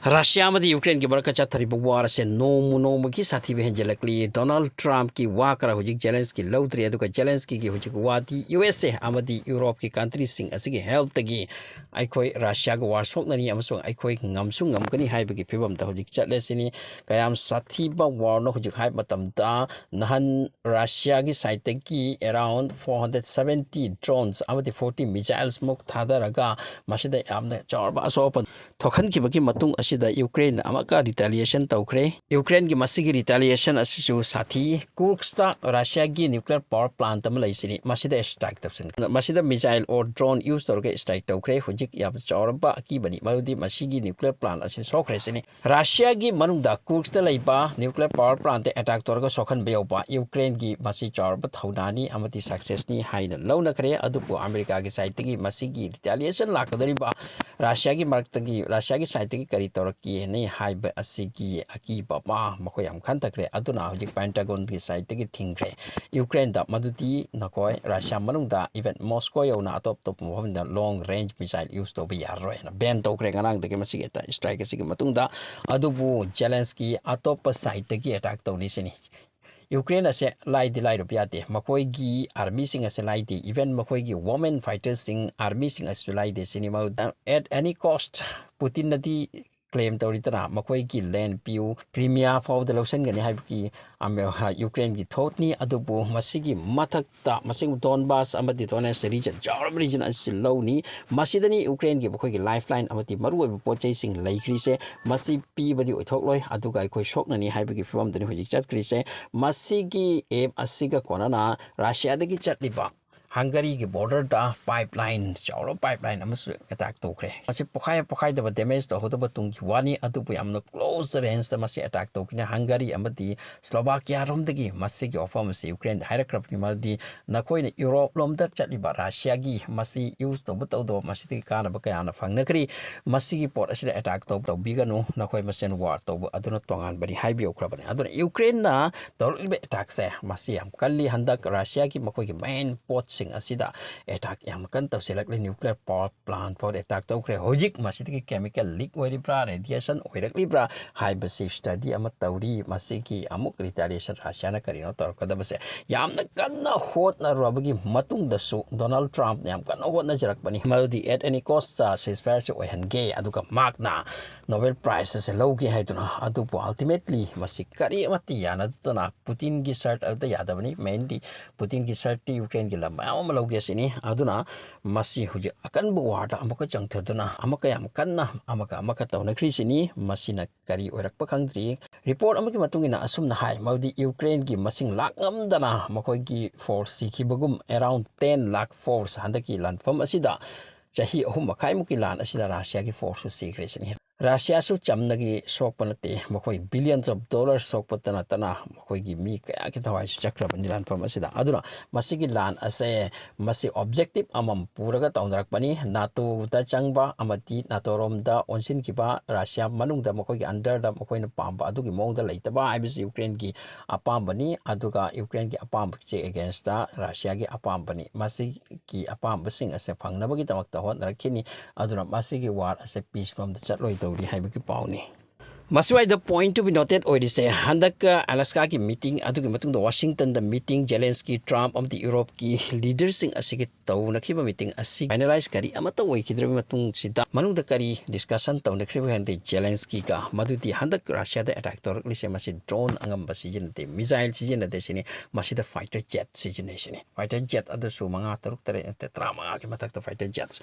Russia amadi Ukraine ki barka chathariba war se nomu ki sathi be henjelakli Donald Trump ki wakara hujik Zelensky lautri aduka Zelensky ki hujik wati USA amadi Europe ki countries sing asigi health tagi aikoi Russia ga war soknani amasung aikoi ngamsu ngamkani haibagi phibam ta hujik chatlesini kayam sathi ba war no hujik haib matam da nahan Russia gi side tagi around 470 drones amadi 40 missiles muk thadaraga masida amna chawba asopan thokhan ki bagi matung asida Ukraine amaka retaliation toukhre Ukraine gi masigi retaliation asisu sathi Kurskta Russia gi nuclear power plant am laisini masida strike tawsin masida missile or drone use torge strike toukhre hujik yab chawrba ki bani maludi masigi nuclear plant asi sokhre sini Russia gi manungda Kurskta leiba nuclear power plant attack torga sokhan beoba Ukraine gi masi chawrba thaunani amati success ni haina launa khre adupu America gi side gi masigi retaliation lakadariba Russia gi marktagi Russia gi side gi kari toraki nei haiba asigi aki baba makoyam khantakre aduna hojik Pentagon gi side gi thingre Ukraine da maduti nakoi Russia manungda even Moscow yona atop top mohomda long range missile use to be yarroi na ban tokre ganang dagi masigi ta strike asigi matungda adubu Zelensky atop side gi attack to ni sini Ukraine ase laidi lai rupiate makoi gi army sing ase laidi even makoi gi women fighters sing army sing ase laidi cinema at any cost Putin nadi claim tawritana makoi gi land piu Crimea for the lotion gani haibki Ukraine gi thotni adubu masigi mathakta masing Donbas amadi Donetsk region Jordan region ase lowni masidani Ukraine gi makoi gi lifeline amati maruoi pochai sing laikrise masi pi badi oithokloi aduga koi shoknani haibki film dani hojik chat krise masigi aim asiga konana Russia dagi chatliba Hungary ki border da pipeline chawro pipeline amasu attack tokre masi pokhai da damage to hoda batung wani adubu yamna close range da masi attack tokina Hungary amadi Slovakia rom dagi masi gi offer masi Ukraine hairekrap ni maldi nakoina Europe lom da chatliba Russia gi masi use to buto do masi ti kana bakayana fangnakri masi gi port asida attack to bigano nakoi masen war to aduna tongan bani haibi okrabani aduna Ukraine na tolbe attack se masi am kalli handak Russia ki makoi gi main port sing asida attack yam kan tawselakle nuclear power plant for attack tawkre hojik masidi chemical leak oiribra radiation oiraklibra haibasi study ama tawri masigi amuk retaliation Russia na karino torkadabase yamna kanna hot na robagi matung dasu Donald Trump yam kanna hot na jarakbani maldi at any cost ceasefire se oihange aduga magna Nobel Prize se logi haiduna adubu ultimately masi kari amati yana tuna Putin gi sart alta yadabani mainly Putin gi sarti Ukraine gi lama amalogi sini aduna masi huji akan bu warda amaka changthaduna amaka yam kanna amaka tawna krisini masina kari orak pakhangdri report amaki matungina asumna hai maudi Ukraine gi masing lak ngamdana makoi gi force sikibagum around 10 lakh force handaki lanfam asida chahi ahum makai muki lan asida Russia gi force sikre sini Russia su chamnagi sokpanate makoi billions of dollars sokpatana tana makoi gi mi kaya ki thawai su chakra banilan pam asida aduna masigi lan ase masi objective amam puraga taundarak pani NATO da changba amati NATO rom da onsin kiba Russia manung da makoi gi under da makoi na pamba adugi mong da leitaba ibis Ukraine gi apam bani aduga Ukraine gi apam che against da Russia gi apam bani masi gi apam basing ase phangnabagi tamak ta hot rakhini aduna masi gi war ase peace rom da chatloi ri haibaki pauni Maswai the point to be noted or is a Handaka Alaska ki meeting atu matung the Washington the meeting Zelensky Trump of the Europe ki leaders sing asigi tau nakiba meeting asig finalize kari amata wai kidra matung sida manung da kari discussion tau nakriba hande Zelensky ka maduti handak Russia the attack tor lise masi drone angam basijin te missile sijin de sini masi the fighter jet sijin sini fighter jet adu su manga taruk tare te trama ki matak the fighter jets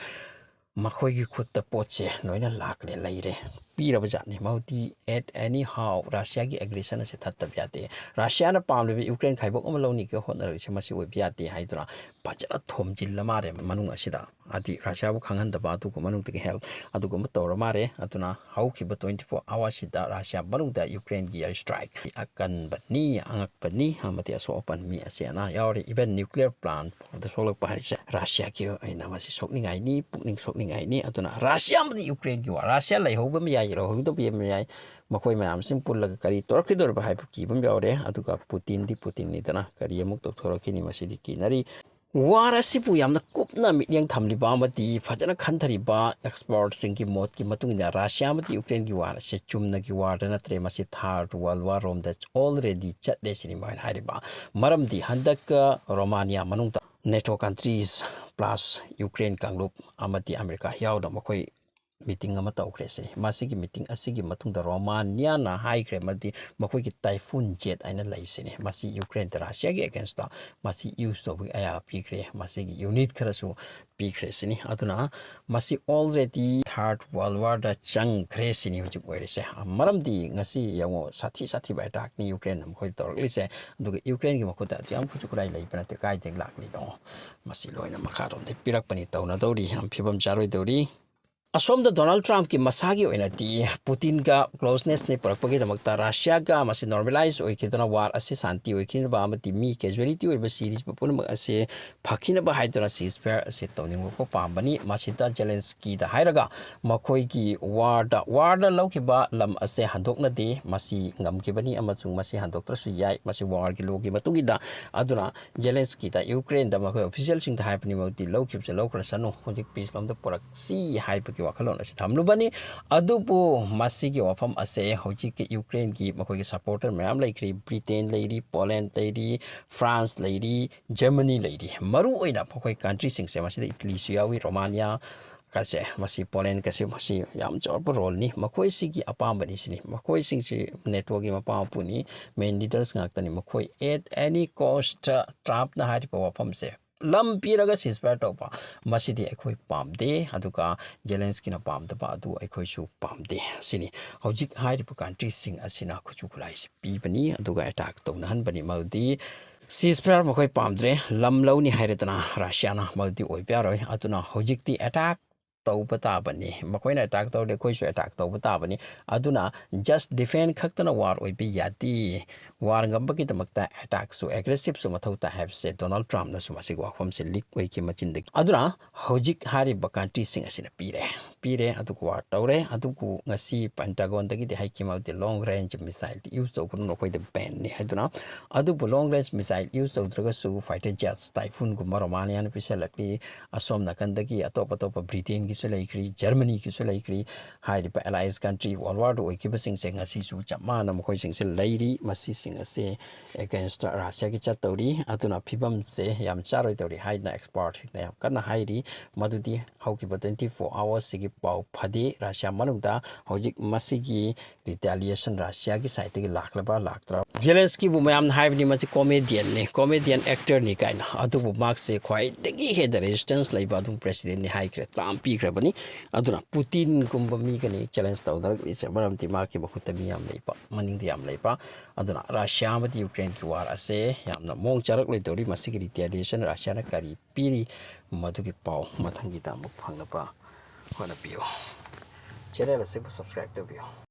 makhoi gi khut ta poche noina lakle laire pirabajani mauti at anyhow Russia gi aggression se thatta byate Russia na pamle Ukraine khaibok amaloni ke honor se masi oi byate haidra pachana thomjil lamare manung asida adi Russia bu khanghan da ba tu ko manung te help adu ko matora mare atuna hauki ba 24 hours sida Russia manung da Ukraine gi air strike akan batni angak pani hamati aso open mi asiana yauri even nuclear plant the solar power Russia ki aina masi sokningai ni pukning sokningai ni atuna Russia madi Ukraine gi Russia lai hoba mi ai ro hodo bi mi ai makoi mayam sim pullaga kari torkidor ba hai ki bum yaure aduga Putin ni dana kari amuk to thorokini masidi ki nari War asipu yamna kupna mityang thamliba amati fajana khanthariba export singki mot ki matungina Russia amati Ukraine ki war se chumna ki war na tre masi third world war rom that's already chatle sinima hariba maramdi handak Romania manungta NATO countries plus Ukraine kanglup amati America yawda makoi meeting ama tawkhre se masigi meeting asigi matungda Romania na haikre madi makoi ki typhoon jet aina laisene masi Ukraine ta Russia gi against ta masi use to aya pikre masigi unit kharasu pikre sini aduna masi already third world war da chang khre sini hujik oire se maramdi ngasi yango sathi ba attack ni Ukraine makoi torli se duga Ukraine gi makota yam khuchukurai laibana te kai teng lakni no masi loina makharom de pirak pani tawna dori am phibam charoi dori Asom da Donald Trump ki masagi oinati Putin ka closeness ne parakpagi damakta Russia ka masi normalize oikidona war ase santi oikin ba amati mi casualty oiba series papun mag ase phakina ba haidona ceasefire ase tawning ko pambani masita Zelensky da hairaga makhoi ki war da laukiba lam ase handokna de masi ngamkibani amachung masi handoktrasu yai masi war ki logi matungi da aduna Zelensky da Ukraine da makhoi official sing da haipani mauti laukibse laukra sanu hojik peace lom da porak si haipaki wakalon ase thamlubani adubu masigi wafam ase hojik Ukraine ki makhoi ki supporter mayam laikri Britain lairi Poland lairi France lairi Germany lairi maru oina makhoi country sing se masida Italy suyawi Romania kase masi Poland kase masi yam chorpa role ni makhoi sigi apambani sini makhoi sing si network ki mapapuni main leaders ngaktani makhoi at any cost Trump na hari pa wafam se lam piraga ceasefire tawpa masidi ekhoi pamde aduka Zelensky na pamdaba adu ekhoi su pamde sini hojik hairipa country sing asina khuchukulai se pibani aduga attack tawnahan bani maldi ceasefire makhoi pamdre lam lawni hairetana Russia na maldi oibyaroi aduna hojikti attack tawba tabani makoina attack tawde khoi su attack tawba tabani aduna just defend khaktana war oibi yati war ngambaki damakta attack su aggressive su mathauta have said Donald Trump na su masig wakhom se leak oi ki machinda aduna hojik hari ba country sing asina pire aduku war tawre aduku ngasi Pentagon dagi de haiki mauti long range missile use to kun nokoi de ban ni aduna adubu long range missile use to draga su fighter jets typhoon gumma Romania na pisalakli asom nakandagi atop Britain ki su laikri Germany ki su laikri hairi pa allies country world war do ki basing se ngasi su chama na mkhoi sing se lairi masi sing ase against Russia ki chatawri atuna phibam se yam charoi tawri haina export sing na kana hairi madudi hauki 24 hours sigi pau phadi Russia manungda hojik masi ki retaliation Russia ki side ki laklaba laktra Zelensky bu mayam haibni mati comedian actor ni kaina adubu mark se khwai degi head resistance laiba dum president ni haikre tam pi kre bani aduna Putin kumba mi kani challenge tawdar is maram ti ma ki bakhuta mi yam leipa maning di yam leipa aduna Russia mati Ukraine ki war ase yamna mong charak loi tori masigi retaliation Russia na kari piri maduki pau mathangi ta muk phangna pa hona piyo channel se subscribe to biyo